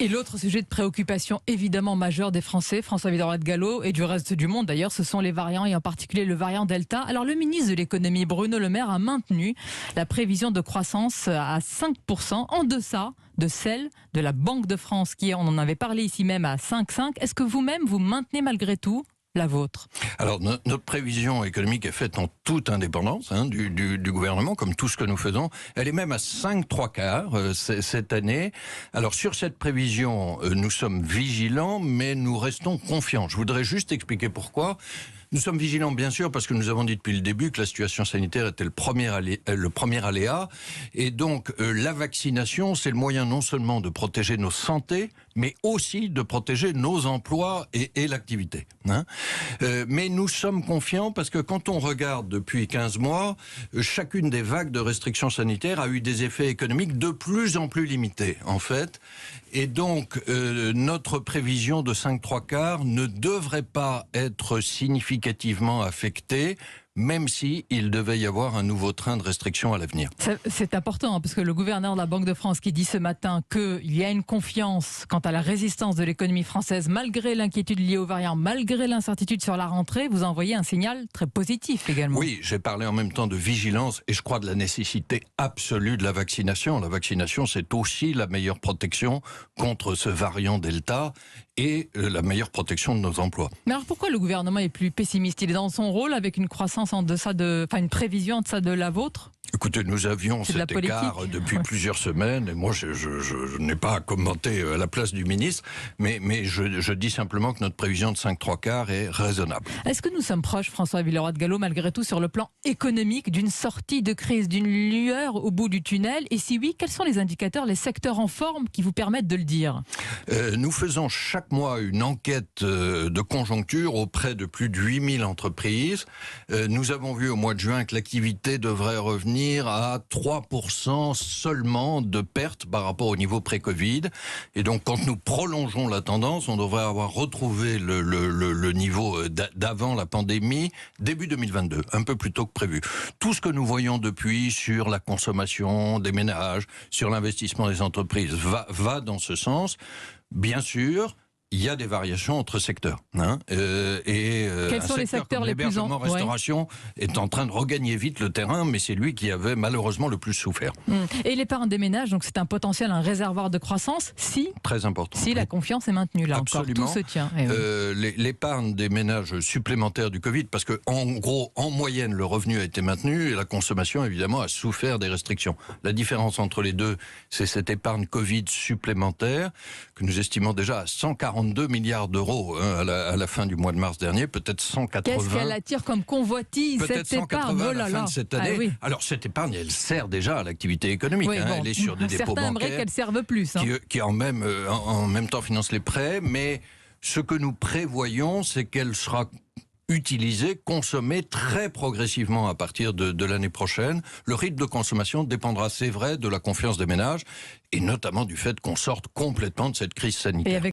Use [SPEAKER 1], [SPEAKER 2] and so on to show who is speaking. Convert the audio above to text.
[SPEAKER 1] Et l'autre sujet de préoccupation évidemment majeur des Français, François Villeroy-de-Galhau et du reste du monde d'ailleurs, ce sont les variants et en particulier le variant Delta. Alors le ministre de l'économie Bruno Le Maire a maintenu la prévision de croissance à 5%, en deçà de celle de la Banque de France qui, on en avait parlé ici même, à 5,5. Est-ce que vous-même vous maintenez malgré tout la vôtre?
[SPEAKER 2] Alors, notre prévision économique est faite en toute indépendance du gouvernement, comme tout ce que nous faisons. Elle est même à 5,75 cette année. Alors, sur cette prévision, nous sommes vigilants, mais nous restons confiants. Je voudrais juste expliquer pourquoi. Nous sommes vigilants, bien sûr, parce que nous avons dit depuis le début que la situation sanitaire était le premier aléa. Et donc, la vaccination, c'est le moyen non seulement de protéger nos santé, mais aussi de protéger nos emplois et l'activité. Mais nous sommes confiants parce que quand on regarde depuis 15 mois, chacune des vagues de restrictions sanitaires a eu des effets économiques de plus en plus limités, en fait. Et donc, notre prévision de 5,75 ne devrait pas être significativement affectée, même si il devait y avoir un nouveau train de restrictions à l'avenir.
[SPEAKER 1] C'est important, parce que le gouverneur de la Banque de France qui dit ce matin qu'il y a une confiance quant à la résistance de l'économie française, malgré l'inquiétude liée aux variants, malgré l'incertitude sur la rentrée, vous envoyez un signal très positif également.
[SPEAKER 2] Oui, j'ai parlé en même temps de vigilance et je crois de la nécessité absolue de la vaccination. La vaccination, c'est aussi la meilleure protection contre ce variant Delta et la meilleure protection de nos emplois.
[SPEAKER 1] Mais alors pourquoi le gouvernement est plus pessimiste? Il est dans son rôle avec une croissance en deçà une prévision en deçà de la vôtre?
[SPEAKER 2] Écoutez, nous avions cet écart depuis plusieurs semaines, et moi je n'ai pas à commenter à la place du ministre, mais je dis simplement que notre prévision de 5,75 est raisonnable.
[SPEAKER 1] Est-ce que nous sommes proches, François Villeroy-de-Galhau, malgré tout, sur le plan économique, d'une sortie de crise, d'une lueur au bout du tunnel? Et si oui, quels sont les indicateurs, les secteurs en forme qui vous permettent de le dire?
[SPEAKER 2] Nous faisons chaque mois une enquête de conjoncture auprès de plus de 8000 entreprises. Nous avons vu au mois de juin que l'activité devrait revenir à 3% seulement de pertes par rapport au niveau pré-Covid. Et donc, quand nous prolongeons la tendance, on devrait avoir retrouvé le niveau d'avant la pandémie, début 2022, un peu plus tôt que prévu. Tout ce que nous voyons depuis sur la consommation des ménages, sur l'investissement des entreprises, va dans ce sens. Bien sûr, il y a des variations entre secteurs.
[SPEAKER 1] Quels sont les secteurs les plus en
[SPEAKER 2] restauration est en train de regagner vite le terrain, mais c'est lui qui avait malheureusement le plus souffert.
[SPEAKER 1] Et l'épargne des ménages, donc c'est un potentiel, un réservoir de croissance, très important. Si la confiance est maintenue, là
[SPEAKER 2] absolument.
[SPEAKER 1] Encore, tout se tient.
[SPEAKER 2] L'épargne des ménages supplémentaire du Covid, parce que en gros, en moyenne, le revenu a été maintenu et la consommation, évidemment, a souffert des restrictions. La différence entre les deux, c'est cette épargne Covid supplémentaire que nous estimons déjà à 142 milliards d'euros à la fin du mois de mars dernier, peut-être 180.
[SPEAKER 1] Qu'est-ce qu'elle attire comme convoitise, cette épargne?
[SPEAKER 2] À la fin de cette année.
[SPEAKER 1] Oui.
[SPEAKER 2] Alors cette épargne, elle sert déjà à l'activité économique. Elle est sur des dépôts bancaires.
[SPEAKER 1] Certains aimeraient qu'elle serve plus.
[SPEAKER 2] Qui en même temps financent les prêts, mais ce que nous prévoyons, c'est qu'elle sera utilisée, consommée très progressivement à partir de l'année prochaine. Le rythme de consommation dépendra, c'est vrai, de la confiance des ménages et notamment du fait qu'on sorte complètement de cette crise sanitaire.